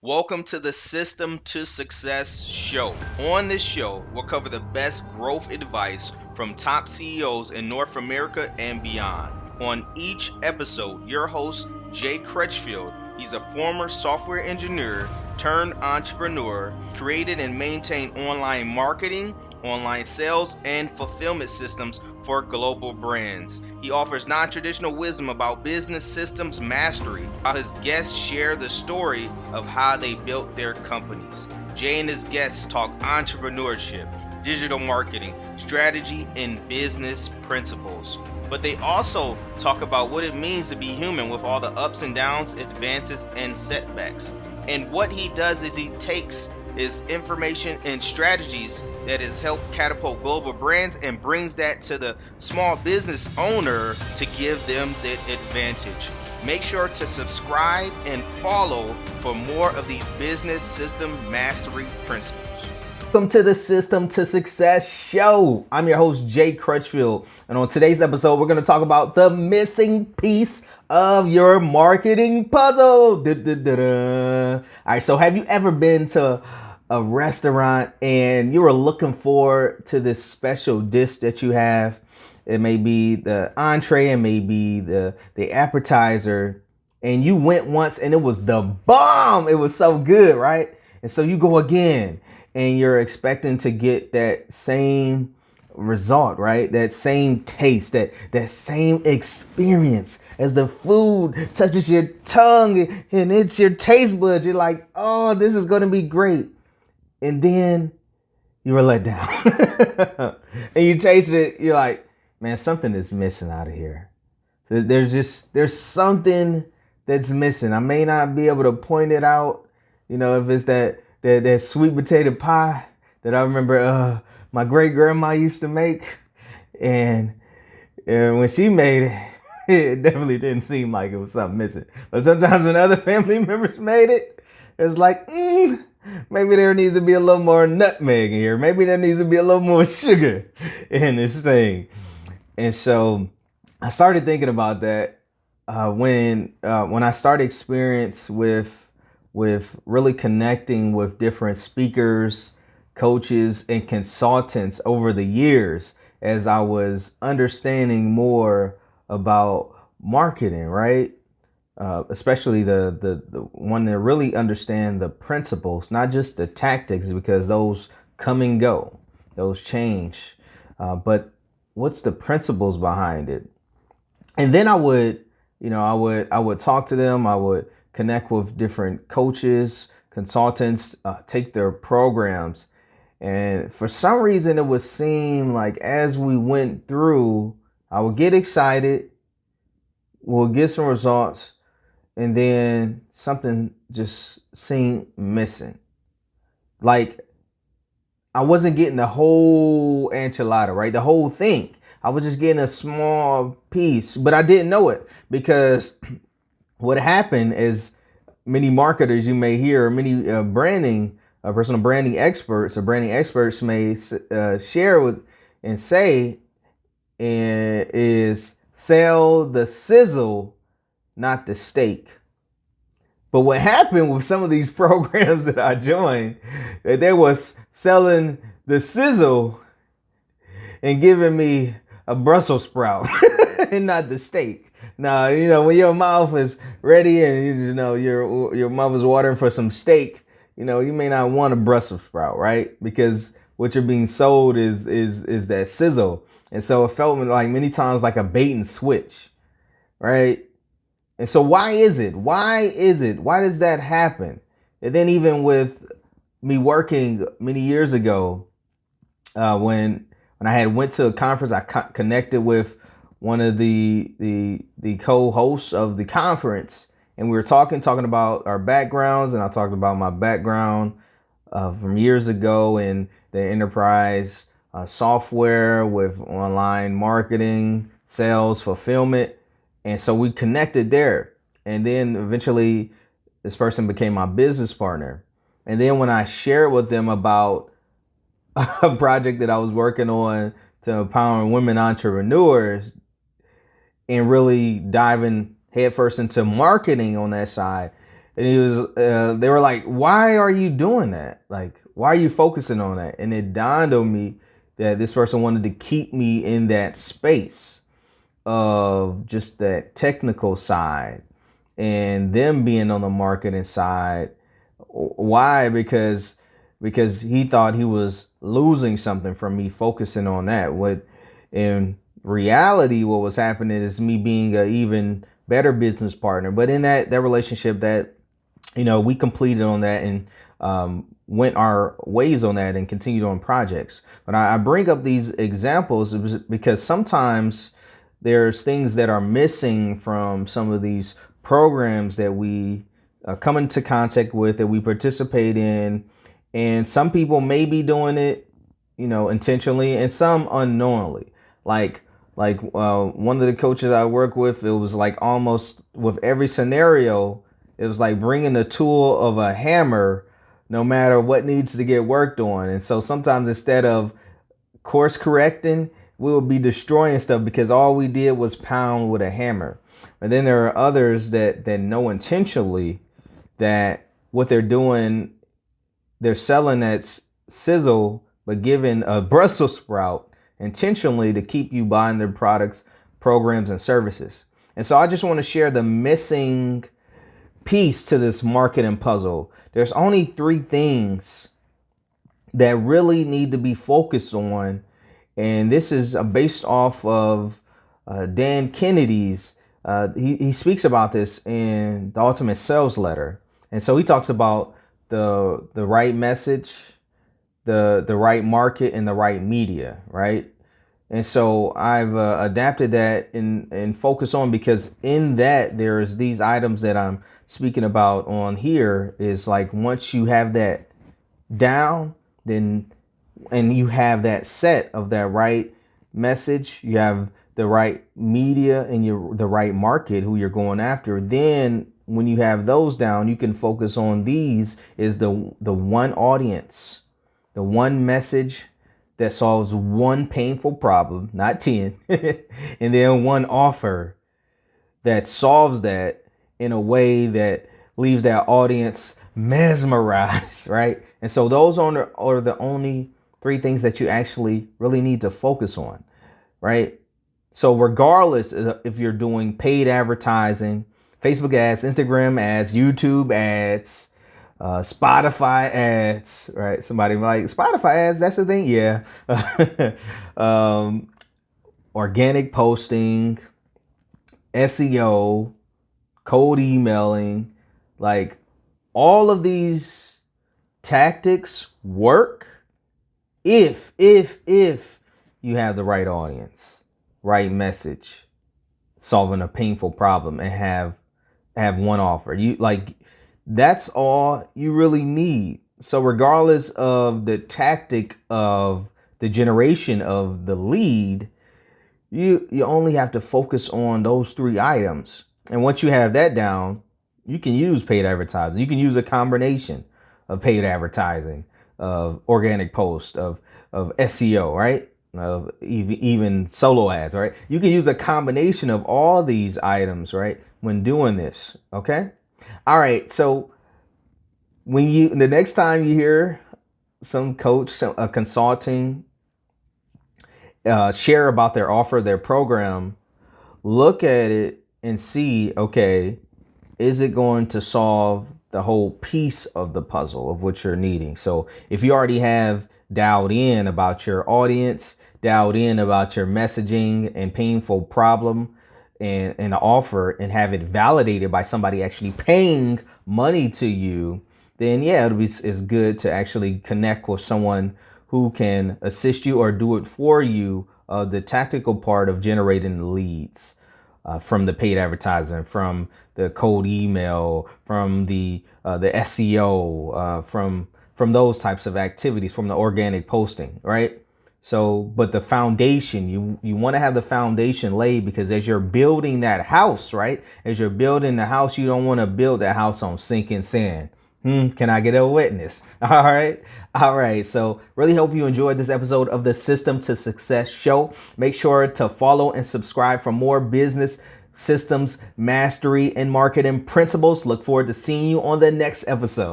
Welcome to the System to Success show. On this show, we'll cover the best growth advice from top CEOs in North America and beyond. On each episode, your host, Jay Crutchfield, he's a former software engineer turned entrepreneur, created and maintained online marketing, online sales, and fulfillment systems for global brands. He offers non-traditional wisdom about business systems mastery, while his guests share the story of how they built their companies. Jay and his guests talk entrepreneurship, digital marketing, strategy, and business principles. But they also talk about what it means to be human with all the ups and downs, advances, and setbacks. And what he does is he takes his information and strategies that has helped catapult global brands and brings that to the small business owner to give them that advantage. Make sure to subscribe and follow for more of these business system mastery principles. Welcome to the System to Success show. I'm your host, Jay Crutchfield. And on today's episode, we're going to talk about the missing piece of your marketing puzzle. All right, so have you ever been to a restaurant and you were looking forward to this special dish that you have? It may be the entree, it may be the appetizer, and you went once and it was the bomb. It was so good, right? And so you go again and you're expecting to get that same result, right? That same taste, that same experience as the food touches your tongue and it's your taste buds. You're like, oh, this is going to be great. And then you were let down and you tasted it. You're like, man, something is missing out of here. There's something that's missing. I may not be able to point it out, if it's that sweet potato pie that I remember my great grandma used to make, and when she made it, it definitely didn't seem like it was something missing. But sometimes when other family members made it, it's like, maybe there needs to be a little more nutmeg in here. Maybe there needs to be a little more sugar in this thing. And so I started thinking about that when I started experience with really connecting with different speakers, coaches, and consultants over the years as I was understanding more about marketing, right? Especially the one that really understand the principles, not just the tactics, because those come and go, those change. But what's the principles behind it? And then I would talk to them. I would connect with different coaches, consultants, take their programs. And for some reason, it would seem like as we went through, I would get excited, we'll get some results, and then something just seemed missing. Like I wasn't getting the whole enchilada, right? The whole thing. I was just getting a small piece, but I didn't know it because what happened is many marketers you may hear, many personal branding experts or branding experts may share with and say is sell the sizzle, not the steak. But what happened with some of these programs that I joined, that they was selling the sizzle and giving me a Brussels sprout and not the steak. Now, when your mouth is ready and your mouth is watering for some steak, you may not want a Brussels sprout, right? Because what you're being sold is that sizzle. And so it felt like many times like a bait and switch, right? And so why is it? Why does that happen? And then even with me working many years ago, when I had went to a conference, I connected with one of the co-hosts of the conference, and we were talking about our backgrounds, and I talked about my background from years ago in the enterprise software with online marketing, sales, fulfillment. And so we connected there. And then eventually this person became my business partner. And then when I shared with them about a project that I was working on to empower women entrepreneurs and really diving headfirst into marketing on that side, And they were like, why are you doing that? Like, why are you focusing on that? And it dawned on me that this person wanted to keep me in that space of just that technical side and them being on the marketing side. Why? Because he thought he was losing something from me focusing on that. What in reality, what was happening is me being an even better business partner. But in that relationship, that we completed on that and went our ways on that and continued on projects. But I bring up these examples because sometimes there's things that are missing from some of these programs that we come into contact with, that we participate in. And some people may be doing it, intentionally, and some unknowingly. Like one of the coaches I work with, it was like almost with every scenario, it was like bringing the tool of a hammer, no matter what needs to get worked on. And so sometimes instead of course correcting, we will be destroying stuff because all we did was pound with a hammer. But then there are others that know intentionally that what they're doing, they're selling that sizzle, but giving a Brussels sprout intentionally to keep you buying their products, programs, and services. And so I just want to share the missing piece to this marketing puzzle. There's only 3 things that really need to be focused on. And this is based off of Dan Kennedy's. He speaks about this in the Ultimate Sales Letter. And so he talks about the right message, the right market, and the right media, right? And so I've adapted that and focus on, because in that there's these items that I'm speaking about on here. Is like, once you have that down, then and you have that set of that right message, you have the right media and the right market who you're going after, then when you have those down, you can focus on these. Is the one audience, the one message that solves one painful problem, not 10, and then one offer that solves that in a way that leaves that audience mesmerized, right? And so those are the only 3 things that you actually really need to focus on, right? So regardless if you're doing paid advertising, Facebook ads, Instagram ads, YouTube ads, Spotify ads, right? Somebody like, Spotify ads, that's the thing? Yeah. Organic posting, SEO, cold emailing, like all of these tactics work if you have the right audience, right message, solving a painful problem, and have one offer. That's all you really need. So regardless of the tactic of the generation of the lead, you only have to focus on those 3 items. And once you have that down, you can use paid advertising. You can use a combination of paid advertising, of organic post, of SEO, right? Of even solo ads, right? You can use a combination of all these items, right, when doing this, okay? All right, so the next time you hear some coach, a consulting, share about their offer, their program, look at it and see, okay, is it going to solve the whole piece of the puzzle of what you're needing? So if you already have dialed in about your audience, dialed in about your messaging and painful problem and the offer, and have it validated by somebody actually paying money to you, then yeah, it's good to actually connect with someone who can assist you or do it for you, the tactical part of generating leads, from the paid advertising, from the cold email, from the SEO, from those types of activities, from the organic posting, right? So, but the foundation, you want to have the foundation laid, because as you're building that house, right? As you're building the house, you don't want to build that house on sinking sand. Can I get a witness? All right. So really hope you enjoyed this episode of the System to Success show. Make sure to follow and subscribe for more business systems mastery and marketing principles. Look forward to seeing you on the next episode.